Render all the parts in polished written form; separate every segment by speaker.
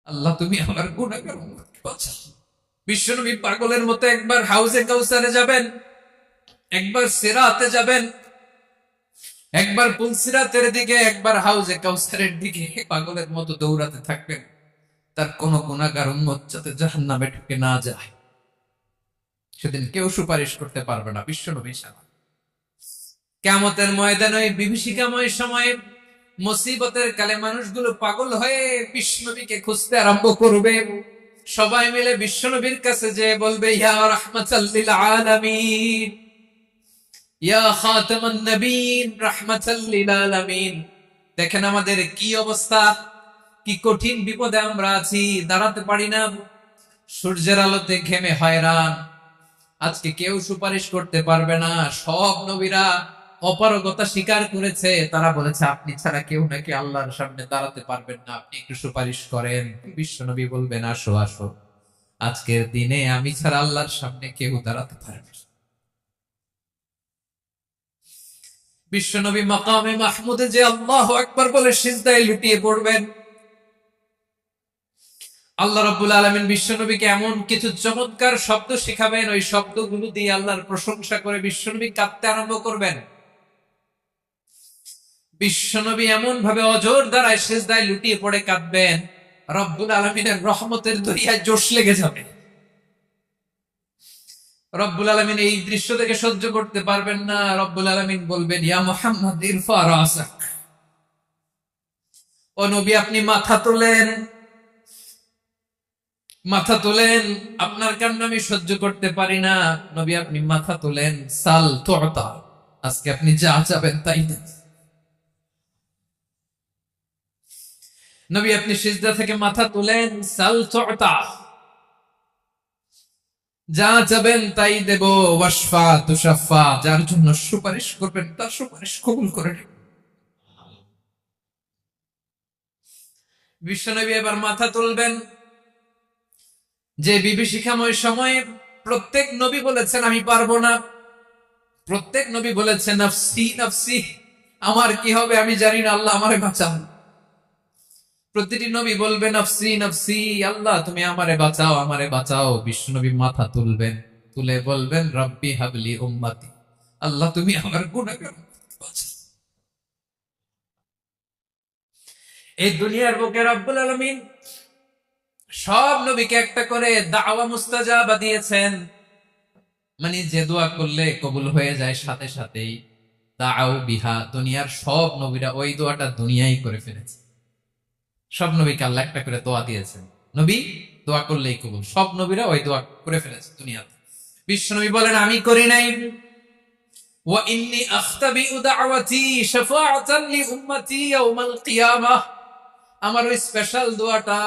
Speaker 1: আল্লাহ তুমি আমার গুনাহগার উম্মতকে বাঁচাও। বিশ্বনবী পাগলের মতো একবার হাউজে কাউসারে যাবেন, একবার সিরাতে যাবেন, একবার পুলসিরাতের দিকে, একবার হাউজে কাউসারের দিকে পাগলের মতো দৌড়াতে থাকবেন। তার কোন গুনাহগার উম্মত যাতে জাহান্নামে ঢুকে না যায়, সেদিন কেউ সুপারিশ করতে পারবে না বিশ্বনবী ছাড়া। কিয়ামতের ময়দানে ওই বিভীষিকাময় সময়ে মুসিবতের কালে মানুষগুলো পাগল হয়ে বিশ্বনবীকে খুঁজতে আরম্ভ করবে। সবাই মিলে বিশ্বনবীর কাছে যে বলবে, ইয়া রাহমাতাল লিল আলামিন, ইয়া খাতামান নবীন, রাহমাতাল লিল আলামিন। দেখেন আমাদের কি অবস্থা, কি কঠিন বিপদে আমরা আছি, দাঁড়াতে পারি না, সূর্যের আলোতে ঘেমে হয়রান। আজকে কেউ সুপারিশ করতে পারবে না। সব নবীরা অপারগতা স্বীকার করেছে, তারা বলেছে আপনি ছাড়া কেউ নাকি আল্লাহর সামনে দাঁড়াতে পারবেন না, আপনি একটু সুপারিশ করেন। বিশ্ব নবী বলবেন, আসো আসো, আজকের দিনে আমি ছাড়া আল্লাহর সামনে কেউ দাঁড়াতে পারবে না। বিশ্ব নবী মাকামে মাহমুদে যে আল্লাহু আকবার বলে সিজদায় লুটিয়ে পড়বেন, আল্লাহ রাব্বুল আলামিন বিশ্বনবীকে এমন কিছু চমৎকার শব্দ শিখাবেন, ওই শব্দগুলো দিয়ে আল্লাহর প্রশংসা করে বিশ্বনবী কাঁদতে আরম্ভ করবেন। বিশ্বনবী এমন ভাবে অজর দ্বারায় সিজদায় লুটিয়ে পড়ে কাঁদবেন, রব্বুল আলামিনের রহমতের দরিয়ায় জোশ লেগে যাবে। রব্বুল আলামিন এই দৃশ্য থেকে সহ্য করতে পারবেন না। রব্বুল আলামিন বলবেন, ইয়া মুহাম্মদ ইরফা রাসাক, ও নবী আপনি মাথা তোলেন, মাথা তোলেন, আপনার কান্না আমি সহ্য করতে পারি না। নবী আপনি মাথা তোলেন, সাল তুতা, আজকে আপনি যা চাবেন তাই দেন। নবী আপনি সিজদা থেকে মাথা তুলেন, সাল তুতা, যা চাবেন তাই দেব। ওয়াশফা তুশাফা, যার জন্য সুপারিশ করবেন তার সুপারিশ কবুল করে নেব। বিশ্বনবী এবার মাথা তুলবেন। যে বিভীষিকাময় সময়ে প্রত্যেক নবী বলেছেন আমি পারবো না, প্রত্যেক নবী বলেছেন নফসি নফসি, আমার কি হবে আমি জানি না, আল্লাহ আমারে বাঁচান। প্রতিটি নবী বলবেন নফসি নফসি, আল্লাহ তুমি আমারে বাঁচাও আমারে বাঁচাও। বিশ্বনবী মাথা তুলবেন, তুলে বলবেন রব্বি হাবলি উম্মতি, আল্লাহ তুমি আমার গুনাহগার উম্মতকে বাঁচাও। এই দুনিয়ার বুকে রব্বুল আলামিন সব নবীকে একটা করে দাওয়া মুস্তাজাবা দিয়েছেন, মানে যে দোয়া করলে কবুল হয়ে যায় সাথে সাথেই। দাও বিহা, দুনিয়ার সব নবীরা ওই দোয়াটা দুনিয়ায় করে ফেলেছে। সব নবীকে আল্লাহ একটা করে দোয়া দিয়েছেন, নবী দোয়া করলেই কবুল। সব নবীরা ওই দোয়া করে ফেলেছে দুনিয়াতে। বিশ্ব নবী বলেন আমি করি নাই। ওয়া ইন্নী আখতাবিউ দাওয়াতি শাফাআতান লি উম্মতি ইয়াউমাল কিয়ামাহ, আমার ওই স্পেশাল দোয়াটা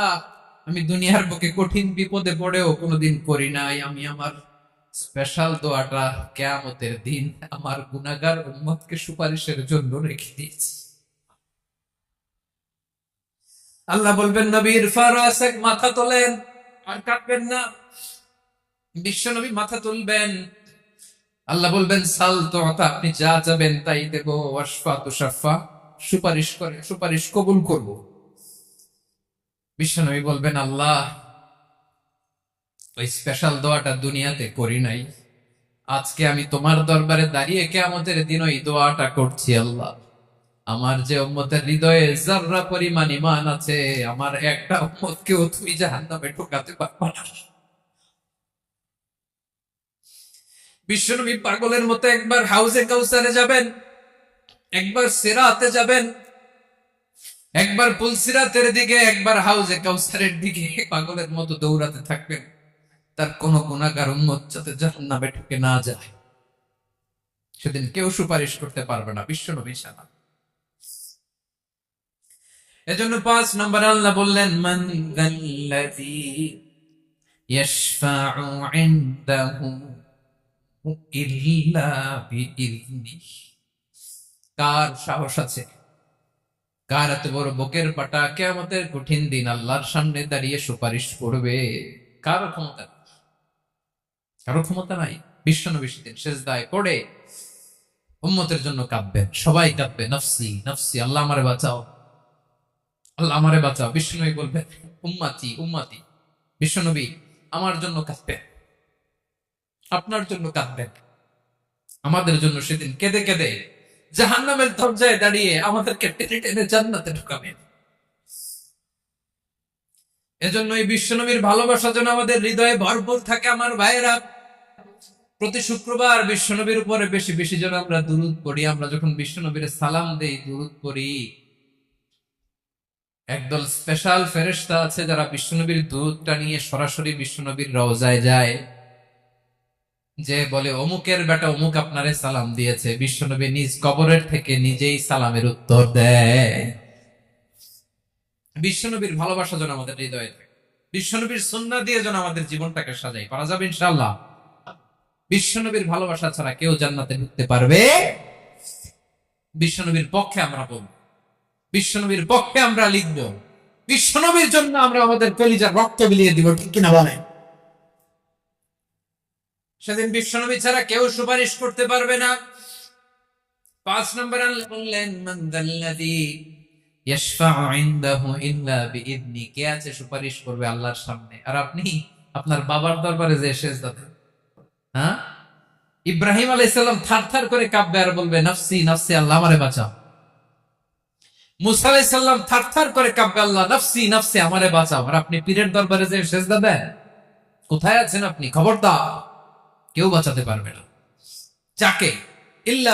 Speaker 1: আমি দুনিয়ার বুকে কঠিন বিপদে পড়েও কোনোদিন করি নাই। আমি আমার স্পেশাল দোয়াটা কিয়ামতের দিন আমার গুনাহগার উম্মতকে সুপারিশের জন্য রেখে দিয়েছি। আল্লাহ বলবেন নবী ইরফা রাসাক, মাথা তোলেন, আর কাটবেন না। বিশ্ব নবী মাথা তুলবেন, আল্লাহ বলবেন সাল তুতা, আপনি যা চাবেন তাই দেব। ওয়াশফা তুশাফা, সুপারিশ করে সুপারিশ কবুল করব। বিশ্ব নবী বলবেন আল্লাহ ওই স্পেশাল দোয়াটা দুনিয়াতে করি নাই, আজকে আমি তোমার দরবারে দাঁড়িয়ে কিয়ামতের দিন ওই দোয়াটা করছি। আল্লাহ আমার যে উম্মতের হৃদয়ে যাররা পরিমাণ ঈমান আছে, আমার একটা উম্মতকেও তুমি জাহান্নামে ঢোকাতে পারবা না। বিশ্বনবী পাগলের মতো একবার হাউজে কাউসারে যাবেন, একবার সিরাতে যাবেন, একবার পুলসিরাতের দিকে, একবার হাউজে কাউসারের দিকে পাগলের মতো দৌড়াতে থাকবেন। তার কোন গুনাহগার উম্মত যাতে জাহান্নামে ঢুকে না যায়, সেদিন কেউ সুপারিশ করতে পারবে না বিশ্বনবী ছাড়া। এজন্য ৫ নম্বর আল্লাহ বললেন মান যাল্লাযী ইয়াশফাউ ইনদাহু ইল্লা বিইযনিহি, কার সাহস আছে, কার এত বড় বুকের পাটা কিয়ামতের কঠিন দিন আল্লাহর সামনে দাঁড়িয়ে সুপারিশ করবে? কারো ক্ষমতা নেই, কারো ক্ষমতা নাই। বিশ্বনবী সেদিন সিজদায় পড়ে উম্মতের জন্য কাঁদবেন, সবাই কাঁদবে নফসি নফসি, আল্লাহ আমারে বাঁচাও আল্লাহ আমারে বাঁচাও। বিশ্বনবী বলবেন উম্মতি উম্মতি, বিশ্বনবী আমার জন্য কাঁদবেন, আপনার জন্য কাঁদবেন, আমাদের জন্য সেদিন কেঁদে কেঁদে জাহান্নামের দরজায় দাঁড়িয়ে আমাদেরকে টেনে টেনে জান্নাতে ঢুকাবেন। এজন্য এই বিশ্বনবীর ভালোবাসা যেন আমাদের হৃদয়ে ভরপুর থাকে। আমার ভাইয়েরা, প্রতি শুক্রবার বিশ্বনবীর উপরে বেশি বেশি যেন আমরা দুরূদ পড়ি। আমরা যখন বিশ্বনবীর সালাম দেই, দুরূদ পড়ি, একদল স্পেশাল ফেরেশতা আছে যারা বিশ্বনবীর দুরূদটা নিয়ে সরাসরি বিশ্বনবীর রওজায় যায়, যে বলে অমুকের বেটা অমুক আপনারে সালাম দিয়েছে। বিশ্বনবী নিজ কবরের থেকে নিজেই সালামের উত্তর দেয়। বিশ্বনবীর ভালোবাসা যেন আমাদের হৃদয়ে থাকে, বিশ্বনবীর সুন্নাহ দিয়ে যেন আমাদের জীবনটাকে সাজাই। পারা যাবে ইনশাআল্লাহ। বিশ্বনবীর ভালোবাসা ছাড়া কেউ জান্নাতে ঢুকতে পারবে? বিশ্বনবীর পক্ষে আমরা বলব, বিশ্বনবীর পক্ষে আমরা লিখব, বিশ্বনবীর জন্য আমরা আমাদের কলিজার রক্ত বিলিয়ে দিব, ঠিক কিনা বলেন? সেদিন বিশ্বনবী ছাড়া কেউ সুপারিশ করতে পারবে না। 5 নম্বর আল্লাহ বললেন, মান দাল্লাযী ইয়াশফাউ ইনদাহু ইল্লা বিইذনি, কে আছে সুপারিশ করবে আল্লাহর সামনে? আর আপনি আপনার বাবার দরবারে যে সেজদা দেন, হ্যাঁ? ইব্রাহিম আলাইহিস সালাম থারথার করে কাঁপবে আর বলবে নাফসি নাফসি, আল্লাহ আমারে বাঁচাও। মুসা আলাইহিস সালাম থারথার করে কাঁপবে, আল্লাহ নাফসি নাফসি, আমারে বাঁচাও। আর আপনি পীরের দরবারে যে সেজদা দেন, কোথায় আছেন আপনি? খবরদার, কেউ বাঁচাতে পারবে না। যাকে ইল্লা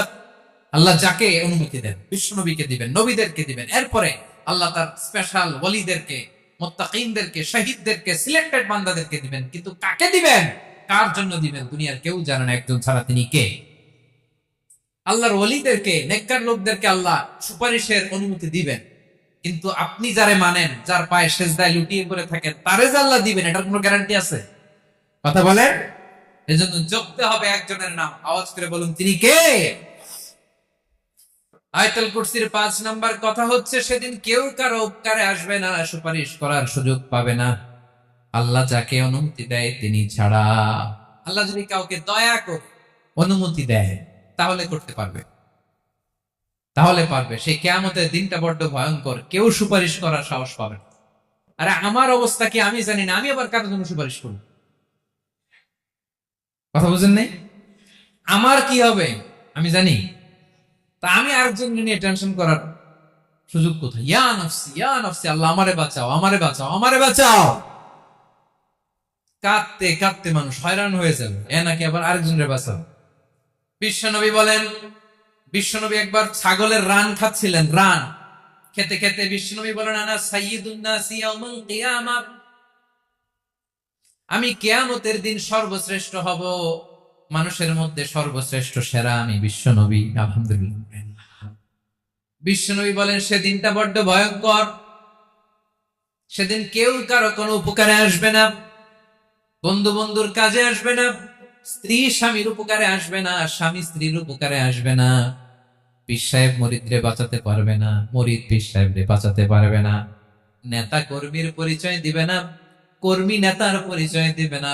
Speaker 1: আল্লাহ যাকে অনুমতি দেন, বিশ্বনবীকে দিবেন, নবীদেরকে দিবেন। এরপরে আল্লাহ তার স্পেশাল ওয়ালিদেরকে, মুত্তাকিনদেরকে, শহীদদেরকে, সিলেক্টেড বান্দাদেরকে দিবেন। কিন্তু কাকে দিবেন, কার জন্য দিবেন, দুনিয়ার কেউ জানে না একজন ছাড়া। তিনি কে? আল্লাহর ওয়ালিদেরকে, নেককার লোকদেরকে আল্লাহ সুপারিশের অনুমতি দিবেন। কিন্তু আপনি যারে মানেন, যার পায়ে সেজদায় লুটিয়ে পড়ে থাকেন, তারে যে আল্লাহ দিবেন, এটার কোনো গ্যারান্টি আছে? কথা বলেন। এজন্য জপতে হবে একজনের নাম। আওয়াজ করে বলুন, তিনি কে? আয়াতুল কুরসির 5 নাম্বার কথা হচ্ছে, সেদিন কেউ কারো উপকারে আসবে না, সুপারিশ করার সুযোগ পাবে না, আল্লাহ যাকে অনুমতি দেয় তিনি ছাড়া। আল্লাহ যদি কাউকে দয়া করে অনুমতি দেয় তাহলে করতে পারবে, তাহলে পারবে। সেই কিয়ামতের দিনটা বড্ড ভয়ঙ্কর, কেউ সুপারিশ করার সাহস পাবে না। আরে আমার অবস্থা কি আমি জানি না, আমি আবার কারোর জন্য সুপারিশ করব? কথা বুঝেন নাই? আমার কি হবে আমি জানি, তা আমি আরেকজন নিয়ে টেনশন করার সুযোগ কোথায়? ইয়া নফসি, আল্লাহ আমারে বাঁচাও, আমারে বাঁচাও, আমারে বাঁচাও। কাঁদতে কাঁদতে মানুষ হয়রান হয়ে যাবে, এ নাকি আবার আরেকজনের বাঁচাও। বিশ্বনবী বলেন, বিশ্বনবী একবার ছাগলের রান খাচ্ছিলেন, রান খেতে খেতে বিশ্বনবী বলেন, আনা সাইয়্যিদুন নাসি ইয়াউমাল কিয়ামাহ, আমি কিয়ামতের দিন সর্বশ্রেষ্ঠ হব, মানুষের মধ্যে সর্বশ্রেষ্ঠ সেরা আমি বিশ্বনবী। আলহামদুলিল্লাহ। বিশ্বনবী বলেন, সেদিনটা বড্ড ভয়ঙ্কর। সেদিন কেউ কারো কোনো উপকারে আসবে না, বন্ধু বন্ধুর কাজে আসবে না, স্ত্রী স্বামীর উপকারে আসবে না, স্বামী স্ত্রীর উপকারে আসবে না, পীর সাহেব মুরিদরে বাঁচাতে পারবে না, মুরিদ পীর সাহেবরে বাঁচাতে পারবে না, নেতা কর্মীর পরিচয় দিবে না, কর্মী নেতার পরিচয় দিবে না,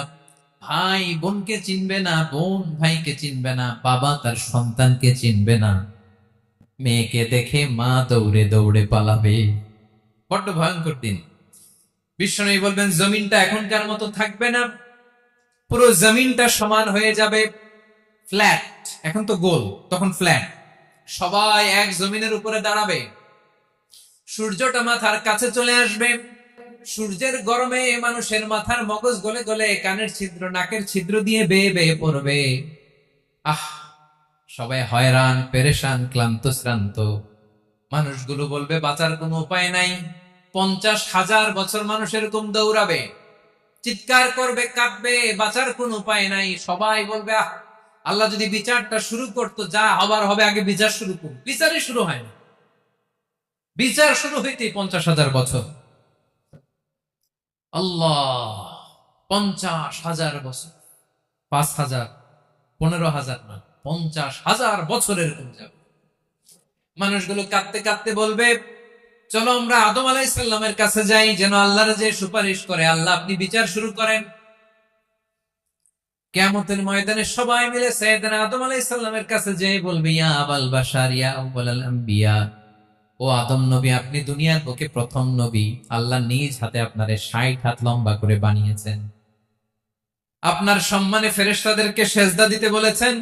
Speaker 1: ভাই বোনকে চিনবে না, বোন ভাইকে চিনবে না, বাবা তার সন্তানকে চিনবে না, মেয়েকে দেখে মা দৌড়ে দৌড়ে পালাবে। বড্ড ভয়ঙ্কর দিন। বিশ্বনবী বলবেন, জমিনটা এখনকার মতো থাকবে না, পুরো জমিনটা সমান হয়ে যাবে, ফ্ল্যাট। এখন তো গোল, তখন ফ্ল্যাট। সবাই এক জমিনের উপরে দাঁড়াবে, সূর্যটা মাথার কাছে চলে আসবে, সূর্যের গরমে মানুষের মাথার মগজ গলে গলে কানের ছিদ্র, নাকের ছিদ্র দিয়ে বেয়ে বেয়ে পড়বে। আহ, সবাই হয়রান, পেরেশান, ক্লান্ত শ্রান্ত। মানুষগুলো বলবে বাঁচার কোনো উপায় নাই। 50,000 বছর মানুষ এরকম দৌড়াবে, চিৎকার করবে, কাঁদবে, বাঁচার কোনো উপায় নাই। সবাই বলবে, আহ, আল্লাহ যদি বিচারটা শুরু করতো, যা হবার হবে, আগে বিচার শুরু করুন। বিচারই শুরু হয় না, বিচার শুরু হইতে 50,000 বছর। আল্লাহ, 50,000 বছর, 5,000, 15,000 না, 50,000 বছরের এরকম যাবে। মানুষগুলো কাঁদতে কাঁদতে বলবে, চলো আমরা আদম আলাইহিস সালামের কাছে যাই, যেন আল্লাহর যে সুপারিশ করে, আল্লাহ আপনি বিচার শুরু করেন। কিয়ামতের ময়দানে সবাই মিলে সাইয়েদনা আদম আলাইহিস সালামের কাছে যেয়ে বলবে, ইয়া আবাল বাশার, ইয়া আউয়ালাল আম্বিয়া, ও আদম নবী, আপনি দুনিয়ার বুকে প্রথম নবী। আল্লাহ নিজ হাতে আপনারে 60 হাত লম্বা করে বানিয়েছেন। আপনার সম্মানে ফেরেশতাদেরকে সেজদা দিতে বলেছেন।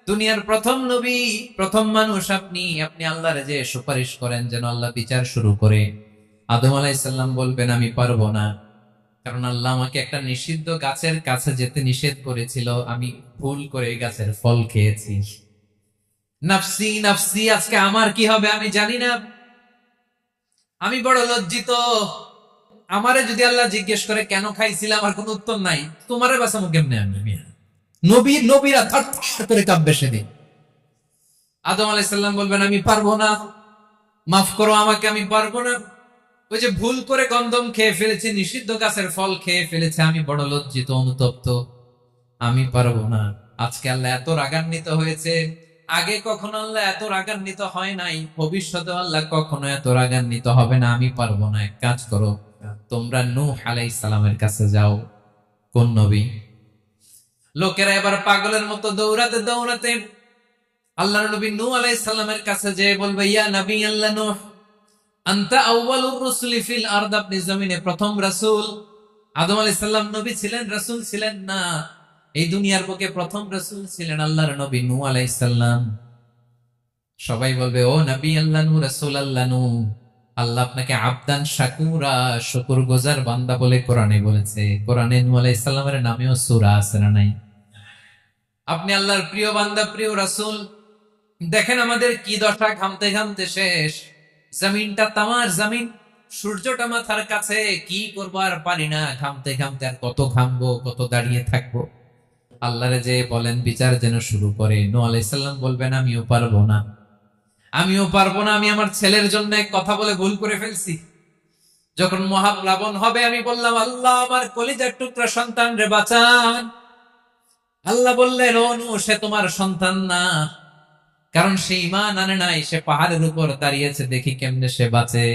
Speaker 1: দুনিয়ার প্রথম নবী, প্রথম মানুষ আপনি। আপনি আল্লাহরে যে সুপারিশ করেন যেন আল্লাহ বিচার শুরু করে। আদম আলাইহিস সালাম বলবেন আমি পারবো না, কারণ আল্লাহ আমাকে একটা নিষিদ্ধ গাছের কাছে যেতে নিষেধ করেছিল, আমি ভুল করে এই গাছের ফল খেয়েছি। নাফসি নাফসি, আজকে আমার কি হবে আমি জানি না, আমি বড় লজ্জিত। আমারে যদি আল্লাহ জিজ্ঞেস করে কেন খাইছিলাম, আমার কোনো উত্তর নাই। তোমারে বাঁচাবো কেমনে আমি? নবীরা থর থর করে কাঁপবে সেদিন। আদম আলাইহিস সালাম বলবেন আমি পারবো না, মাফ করো আমাকে, আমি পারবো না। ওই যে ভুল করে গন্ধম খেয়ে ফেলেছি, নিষিদ্ধ গাছের ফল খেয়ে ফেলেছে, আমি বড় লজ্জিত, অনুতপ্ত, আমি পারবো না। আজকে আল্লাহ এত রাগান্বিত হয়েছে, আগে কখনো আল্লাহ এত রাগান্বিত হয় নাই, ভবিষ্যতে আল্লাহ কখনো এত রাগান্বিত হবে না। আমি পারবো না। এক কাজ করো, তোমরা নূহ আলাইহিস সালামের কাছে যাও। কোন নবী? লোকেরা এবার পাগলের মতো দৌড়াতে দৌড়াতে আল্লাহর নবী নূহ আলাইহিস সালামের কাছে যেয়ে বলবে, ইয়া নবী আল্লাহ নূহ, আনতা আউয়ালুর রাসূলি ফিল আরদ, আপনি জমিনে প্রথম রাসূল। আদম আলাইহিস সালাম নবী ছিলেন, রাসূল ছিলেন না। এই দুনিয়ার বুকে প্রথম রাসূল ছিলেন আল্লাহর নবী নূহ আলাইহিস সালাম। সবাই বলবে, ও নবী আল্লাহ নূহ, রাসূল আল্লাহ নূহ, আল্লাহ আপনাকে আবদান শাকুরা, শুকরগুজার বান্দা বলে কোরআনে বলেছে। কোরআনে নূহ আলাইহিস সালামের নামেও সূরা আছে না নাই? আপনি আল্লাহর প্রিয় বান্দা, প্রিয় রাসূল। দেখেন আমাদের কি দশা, ঘামতে ঘামতে শেষ। জমিনটা তামার জমিন, সূর্যটা মাথার কাছে, কি করবো আর পারি না, ঘামতে ঘামতে আর কত ঘামবো, কত দাঁড়িয়ে থাকবো। আল্লাহরে যে বলেন বিচার যেন শুরু করে। নূহ আলাইহিস সালাম বলবেন আমিও পারবো না, আমিও পারবো না। আমি আমার ছেলের জন্য এক কথা বলে ভুল করে ফেলছি। যখন মহাপ্লাবন হবে আমি বললাম, আল্লাহ আমার কলিজার টুকরা সন্তান রে বাঁচান। আল্লাহ বললেন, ও নূহ, সে তোমার সন্তান না, কারণ সে ঈমান আনে নাই, সে পাহাড়ের উপর দাঁড়িয়েছে, দেখি কেমনে সে বাঁচে।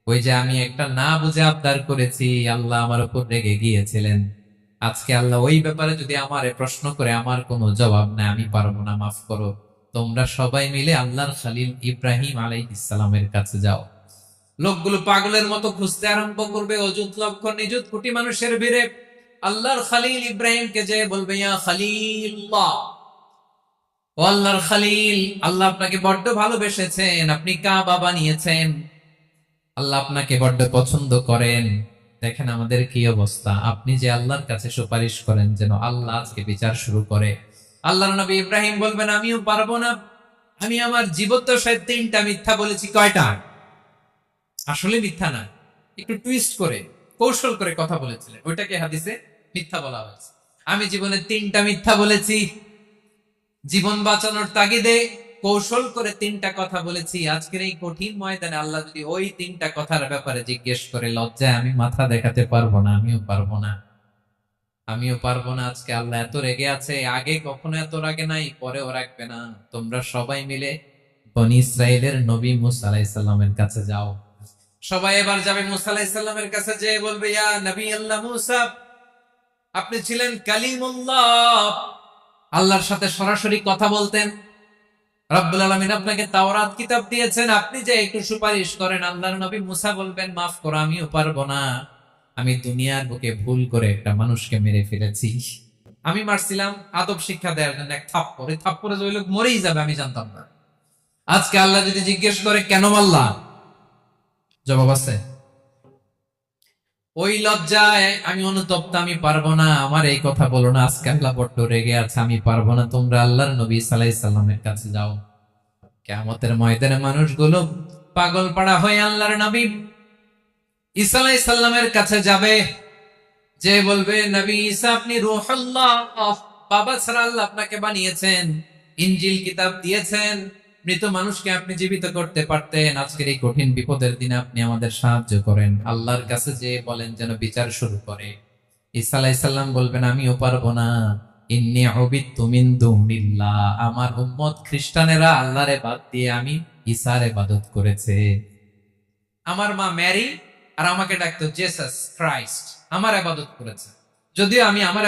Speaker 1: ওই যে আমি একটা না বুঝে আবদার করেছি, আল্লাহ আমার উপর রেগে গিয়েছিলেন। আজকে আল্লাহ ওই ব্যাপারে যদি আমারে প্রশ্ন করে, আমার কোনো জবাব নাই, আমি পারবো না, মাফ করো। তোমরা সবাই মিলে আল্লাহর খলিল ইব্রাহিম আলাইহিস সালামের কাছে যাও। লোকগুলো পাগলের মতো খুঁজতে আরম্ভ করবে, অযুত লক্ষ নিযুত কোটি মানুষের ভিড়ে আল্লাহর খলিল ইব্রাহিমকে যে বলবে, ইয়া খলিলুল্লাহ, ও আল্লাহর খলিল, আল্লাহ আপনাকে বড্ড ভালোবেসেছেন, আপনি কাবা বানিয়েছেন, আল্লাহ আপনাকে বড্ড পছন্দ করেন। দেখেন আমাদের কি অবস্থা। আপনি যে আল্লাহর কাছে সুপারিশ করেন যেন আল্লাহ আজকে বিচার শুরু করে। আল্লাহর নবী ইব্রাহিম বলবেন আমিও পারবো না, আমি আমার জীবদ্দশায় 3টা মিথ্যা বলেছি। কয়টা? আসলে মিথ্যা না, একটু টুইস্ট করে, কৌশল করে কথা বলেছিলেন, ওইটাকে হাদিসে মিথ্যা বলা হয়েছে। আমি জীবনে 3টা মিথ্যা বলেছি, জীবন বাঁচানোর তাগিদে কৌশল করে 3টা কথা বলেছি। আজকের এই কঠিন ময়দানে আল্লাহ যদি ওই 3টা কথার ব্যাপারে জিজ্ঞেস করে, লজ্জায় আমি মাথা দেখাতে পারবো না, আমিও পারবো না, আমিও পারবো না। আজকে আল্লাহ এত রেগে আছে, আগে কখনো এত রাগে নাই, পরেও রাখবে না। তোমরা সবাই মিলে বনি ইসরাইলের নবী মুসা আলাইহিস সালামের কাছে যাও। সবাই এবার যাবে মুসা আলাইহিস সালামের কাছে, যে বলবে, ইয়া নবী আল্লাহ মুসা, আপনি ছিলেন কালিমুল্লাহ, আল্লাহর সাথে সরাসরি কথা বলতেন। রব্বুল আলামিন আপনাকে তাওরাত কিতাব দিয়েছেন, আপনি যে একটু সুপারিশ করেন। আল্লাহর নবী মুসা বলবেন, মাফ করো, আমিও পারবো না, আমি দুনিয়ার বুকে ভুল করে একটা মানুষকে মেরে ফেলেছি। আমি মারছিলাম আদব শিক্ষা দেওয়ার জন্য এক থাপ্পড়, এই থাপ্পড়ে যে ওই লোক মরেই যাবে আমি জানতাম না। আজকে আল্লাহ যদি জিজ্ঞেস করে কেন মারলা, জবাব আছে? ওই লজ্জায় আমি অনুতপ্ত, আমি পারবো না, আমার এই কথা বলো না। আজকে আল্লাহ বড্ড রেগে আছে, আমি পারবো না। তোমরা আল্লাহর নবী ঈসা আলাইহিস সালামের কাছে যাও। কিয়ামতের ময়দানে মানুষগুলো পাগল পাড়া হয়ে আল্লাহর নবী ঈসা আলাইহিস সালামের কাছে যাবে, যে বলবে, নবী ঈসা আপনি রূহুল্লাহ, বাবা ছাড়া আল্লাহ আপনাকে বানিয়েছেন, ইনজিল কিতাব দিয়েছেন, মৃত মানুষকে আপনি জীবিত করতে পারতেন। আজকের এই কঠিন বিপদের দিনে আপনি আমাদের সাহায্য করেন। আল্লাহর কাছে যে বলেন যেন বিচার শুরু করে। ঈসা আলাইহিস সালাম বলবেন আমিও পারবো না, ইন্নী উবিদতু মিন দুনিল্লাহ, আমার উম্মত খ্রিস্টানেরা আল্লাহরে বাদ দিয়ে আমি ঈসার ইবাদত করেছে। আমার মা ম্যারি আর আমাকে ডাকতো জেসাস ক্রাইস্ট, আমার ইবাদত করেছে, যদিও আমি আমার